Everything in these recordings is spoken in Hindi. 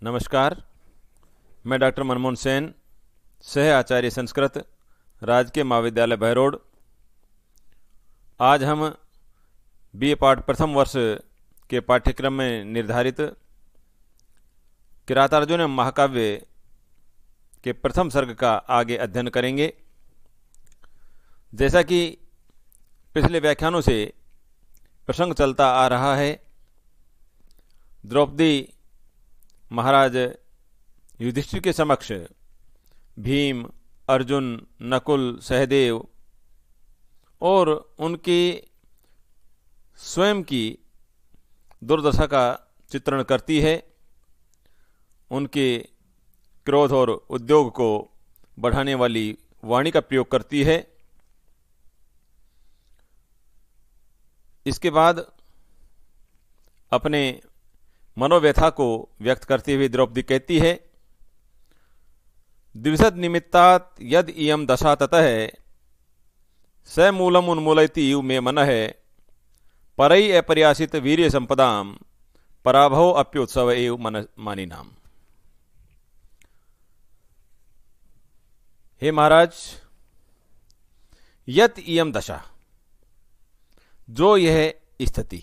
नमस्कार। मैं डॉक्टर मनमोहन सेन, सह आचार्य संस्कृत, राजकीय महाविद्यालय बहरोड। आज हम बीए पाठ प्रथम वर्ष के पाठ्यक्रम में निर्धारित किरातार्जुन महाकाव्य के प्रथम सर्ग का आगे अध्ययन करेंगे। जैसा कि पिछले व्याख्यानों से प्रसंग चलता आ रहा है, द्रौपदी महाराज युधिष्ठिर के समक्ष भीम, अर्जुन, नकुल, सहदेव और उनकी स्वयं की दुर्दशा का चित्रण करती है। उनके क्रोध और उद्योग को बढ़ाने वाली वाणी का प्रयोग करती है। इसके बाद अपने मनोव्यथा को व्यक्त करते हुए द्रौपदी कहती है, द्विषद निमित्तात् यद इयं दशा ततः स मूलम उन्मूलयति इव मे मनः परई अपरियासित वीर्य संपदाम पराभव अप्योत्सव एव मन मानिनाम। हे महाराज, यत इयं दशा, जो यह स्थिति,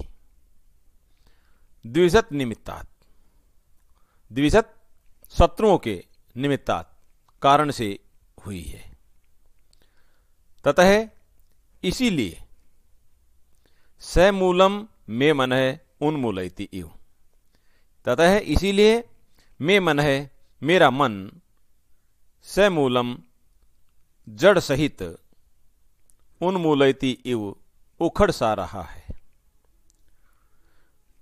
द्विषद निमित्तात्, द्विषद शत्रुओं के निमित्तात् कारण से हुई है, ततः इसीलिए स मूलम मे मनः उन्मूलयति इव, ततः इसीलिए मे मनः, मेरा मन, स मूलम जड़ सहित, उन्मूलयति इव उखड़ सा रहा है।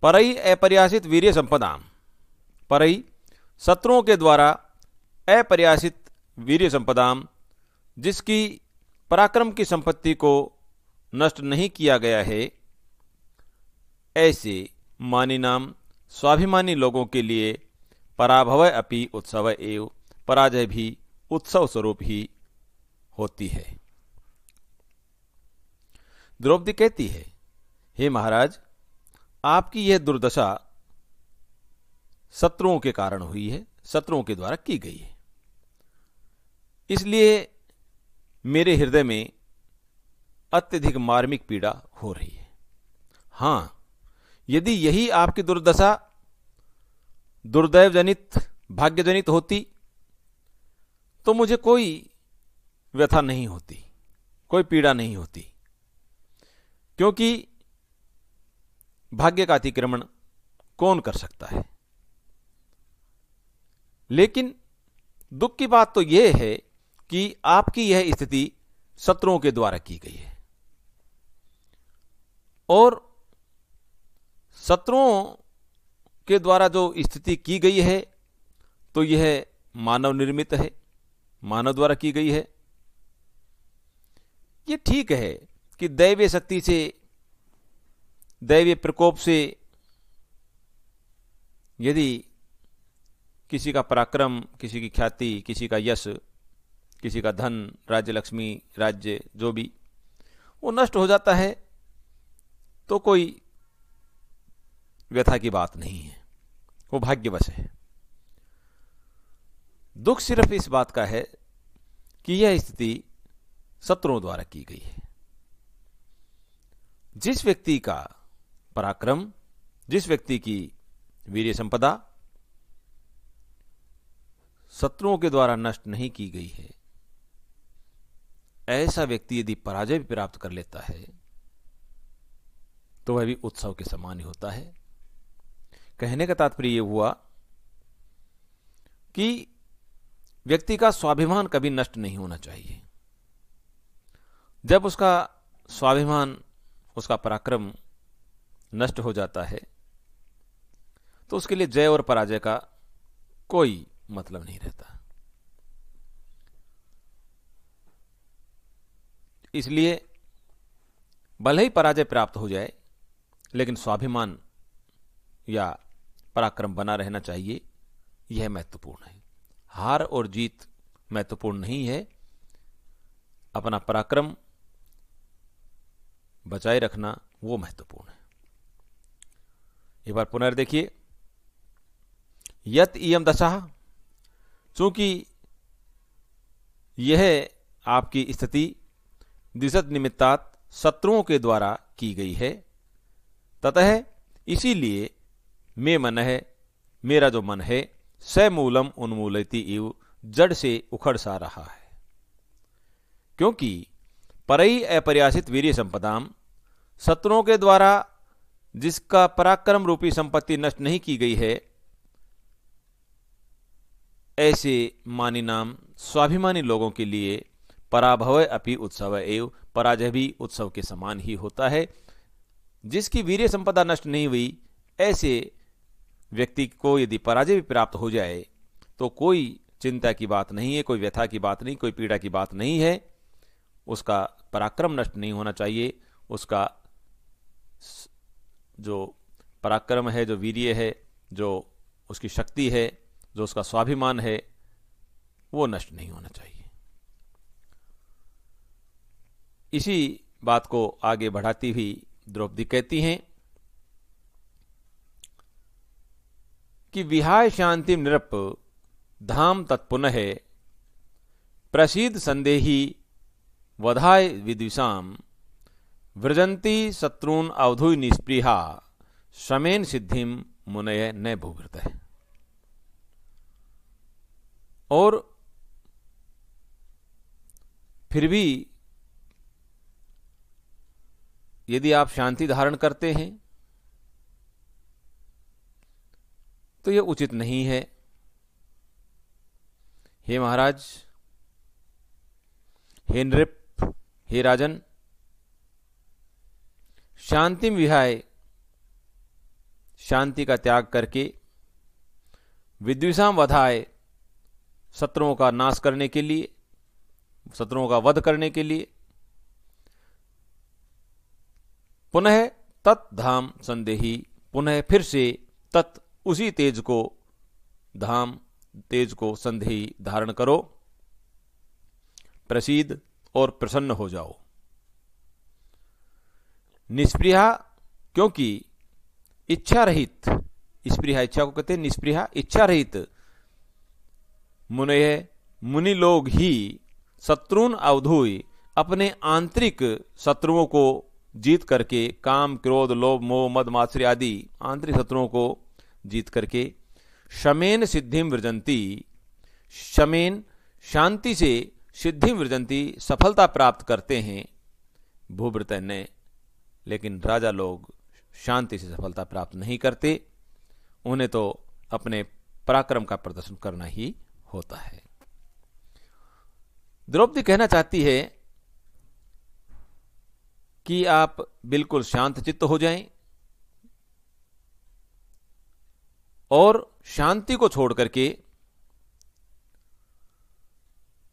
परई अपरियासित वीर्य संपदाम, परई शत्रुओं के द्वारा अपरियासित वीर्य संपदाम, जिसकी पराक्रम की संपत्ति को नष्ट नहीं किया गया है, ऐसे मानिनाम स्वाभिमानी लोगों के लिए पराभव अपि उत्सव एव, पराजय भी उत्सव स्वरूप ही होती है। द्रौपदी कहती है, हे महाराज, आपकी यह दुर्दशा शत्रुओं के कारण हुई है, शत्रुओं के द्वारा की गई है। इसलिए मेरे हृदय में अत्यधिक मार्मिक पीड़ा हो रही है। हां, यदि यही आपकी दुर्दशा दुर्दैव जनित, भाग्यजनित होती तो मुझे कोई व्यथा नहीं होती, कोई पीड़ा नहीं होती, क्योंकि भाग्य का अतिक्रमण कौन कर सकता है। लेकिन दुख की बात तो यह है कि आपकी यह स्थिति शत्रुओं के द्वारा की गई है, और शत्रुओं के द्वारा जो स्थिति की गई है तो यह मानव निर्मित है, मानव द्वारा की गई है। यह ठीक है कि दैवीय शक्ति से, दैवीय प्रकोप से यदि किसी का पराक्रम, किसी की ख्याति, किसी का यश, किसी का धन, राज्य लक्ष्मी, राज्य जो भी वो नष्ट हो जाता है तो कोई व्यथा की बात नहीं है, वो भाग्यवश है। दुख सिर्फ इस बात का है कि यह स्थिति शत्रुओं द्वारा की गई है। जिस व्यक्ति का पराक्रम, जिस व्यक्ति की वीर्य संपदा शत्रुओं के द्वारा नष्ट नहीं की गई है, ऐसा व्यक्ति यदि पराजय भी प्राप्त कर लेता है तो वह भी उत्सव के समान ही होता है। कहने का तात्पर्य यह हुआ कि व्यक्ति का स्वाभिमान कभी नष्ट नहीं होना चाहिए। जब उसका स्वाभिमान, उसका पराक्रम नष्ट हो जाता है तो उसके लिए जय और पराजय का कोई मतलब नहीं रहता। इसलिए भले ही पराजय प्राप्त हो जाए, लेकिन स्वाभिमान या पराक्रम बना रहना चाहिए, यह महत्वपूर्ण है। हार और जीत महत्वपूर्ण नहीं है, अपना पराक्रम बचाए रखना वो महत्वपूर्ण है। एक बार पुनर्देखिए, यत इयम दशा, चूंकि यह आपकी स्थिति द्विषद निमित्तात् शत्रुओं के द्वारा की गई है, ततः इसीलिए मे मन है, मेरा जो मन है, स मूलम उन्मूलयति इव, जड़ से उखड़ सा रहा है। क्योंकि परई अपर्यासित वीर्य संपदाम, शत्रुओं के द्वारा जिसका पराक्रम रूपी संपत्ति नष्ट नहीं की गई है, ऐसे मानी नाम स्वाभिमानी लोगों के लिए पराभव अपि उत्सव एवं, पराजय भी उत्सव के समान ही होता है। जिसकी वीर्य संपदा नष्ट नहीं हुई, ऐसे व्यक्ति को यदि पराजय भी प्राप्त हो जाए तो कोई चिंता की बात नहीं है, कोई व्यथा की बात नहीं, कोई पीड़ा की बात नहीं है। उसका पराक्रम नष्ट नहीं होना चाहिए, उसका जो पराक्रम है, जो वीर्य है, जो उसकी शक्ति है, जो उसका स्वाभिमान है, वो नष्ट नहीं होना चाहिए। इसी बात को आगे बढ़ाती हुई द्रौपदी कहती हैं कि विहाय शांति नृप धाम तत्पुनः प्रसीद संदेही वधाय विद्विषाम व्रजंती शत्रून अवधुय निस्पृहा शमेन सिद्धिम मुनय न भूभृत है। और फिर भी यदि आप शांति धारण करते हैं तो यह उचित नहीं है। हे महाराज, हे नृप, हे राजन, शांतिम विहाय, शांति का त्याग करके, विद्विषाम वधाय, शत्रुओं का नाश करने के लिए, शत्रुओं का वध करने के लिए, पुनः तत् धाम संदेही, पुनः फिर से तत् उसी तेज को, धाम तेज को, संदेही धारण करो, प्रसीद और प्रसन्न हो जाओ। निस्पृहा, क्योंकि इच्छा रहित, स्पृहा इच्छा को कहते हैं, निस्पृहा इच्छा रहित, मुनय मुनि लोग ही शत्रुन अवधुय, अपने आंतरिक शत्रुओं को जीत करके, काम क्रोध लोभ मोह मद मात्सर्य आदि आंतरिक शत्रुओं को जीत करके, शमेन सिद्धिम वृजंती, शमेन शांति से, सिद्धिम वृजंती सफलता प्राप्त करते हैं, भूभृत ने, लेकिन राजा लोग शांति से सफलता प्राप्त नहीं करते, उन्हें तो अपने पराक्रम का प्रदर्शन करना ही होता है। द्रौपदी कहना चाहती है कि आप बिल्कुल शांत चित्त हो जाएं और शांति को छोड़ करके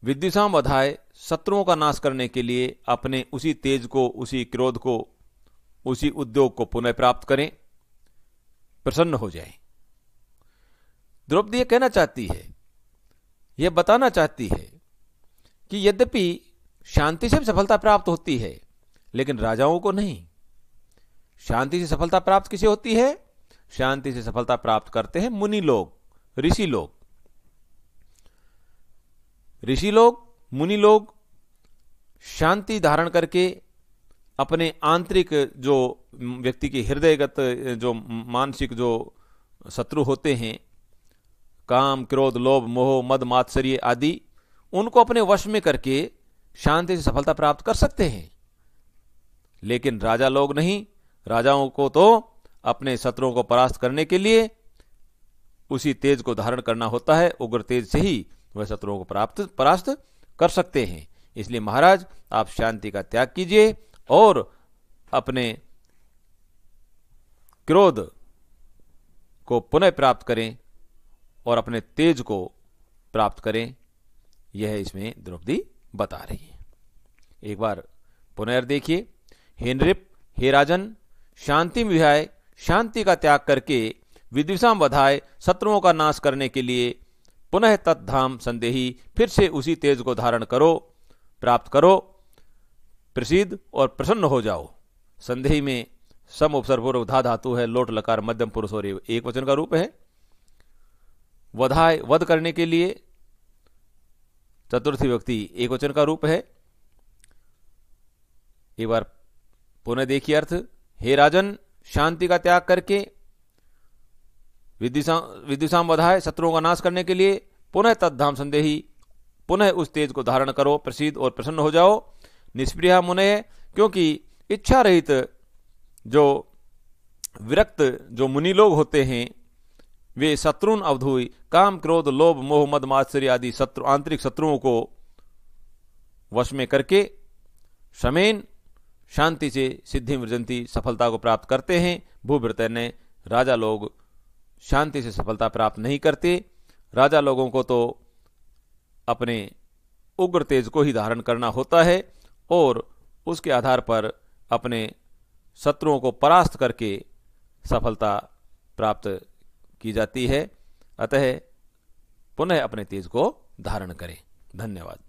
विद्विषाम वधाय, शत्रुओं का नाश करने के लिए अपने उसी तेज को, उसी क्रोध को, उसी उद्योग को पुनः प्राप्त करें, प्रसन्न हो जाएं। द्रौपदी यह कहना चाहती है, यह बताना चाहती है कि यद्यपि शांति से सफलता प्राप्त होती है, लेकिन राजाओं को नहीं। शांति से सफलता प्राप्त किसे होती है? शांति से सफलता प्राप्त करते हैं मुनि लोग, ऋषि लोग। ऋषि लोग, मुनि लोग शांति धारण करके अपने आंतरिक जो व्यक्ति के हृदयगत जो मानसिक जो शत्रु होते हैं, काम क्रोध लोभ मोह मद मात्सर्य आदि, उनको अपने वश में करके शांति से सफलता प्राप्त कर सकते हैं। लेकिन राजा लोग नहीं। राजाओं को तो अपने शत्रुओं को परास्त करने के लिए उसी तेज को धारण करना होता है, उग्र तेज से ही वह शत्रुओं को परास्त कर सकते हैं। इसलिए महाराज, आप शांति का त्याग कीजिए और अपने क्रोध को पुनः प्राप्त करें और अपने तेज को प्राप्त करें। यह इसमें द्रौपदी बता रही है। एक बार पुनः देखिए। हे नृप, हे राजन, शांति विहाय, शांति का त्याग करके, विद्विषाम वधाय, शत्रुओं का नाश करने के लिए, पुनः तत्धाम संदेही, फिर से उसी तेज को धारण करो, प्राप्त करो, प्रसिद्ध और प्रसन्न हो जाओ। संदेही में सम उपसर्ग पूर्वक धा धातु है, लोट लकार मध्यम पुरुष और एक वचन का रूप है। वधाय वध करने के लिए, चतुर्थी विभक्ति एकवचन का रूप है। एक बार पुनः देखिए अर्थ। हे राजन, शांति का त्याग करके विद्युषाम वधाय, शत्रुओं का नाश करने के लिए, पुनः तद्धाम संदेही, पुनः उस तेज को धारण करो, प्रसिद्ध और प्रसन्न हो जाओ। निष्प्रिया मुने, क्योंकि इच्छा रहित जो विरक्त जो मुनि लोग होते हैं वे शत्रुन अवधुई, काम क्रोध लोभ मोह मद मात्सर्य आदि शत्रु आंतरिक शत्रुओं को वश में करके शमेन शांति से सिद्धि मृजंती, सफलता को प्राप्त करते हैं। भूभृत ने, राजा लोग शांति से सफलता प्राप्त नहीं करते। राजा लोगों को तो अपने उग्र तेज को ही धारण करना होता है और उसके आधार पर अपने शत्रुओं को परास्त करके सफलता प्राप्त की जाती है। अतः पुनः अपने तेज को धारण करें। धन्यवाद।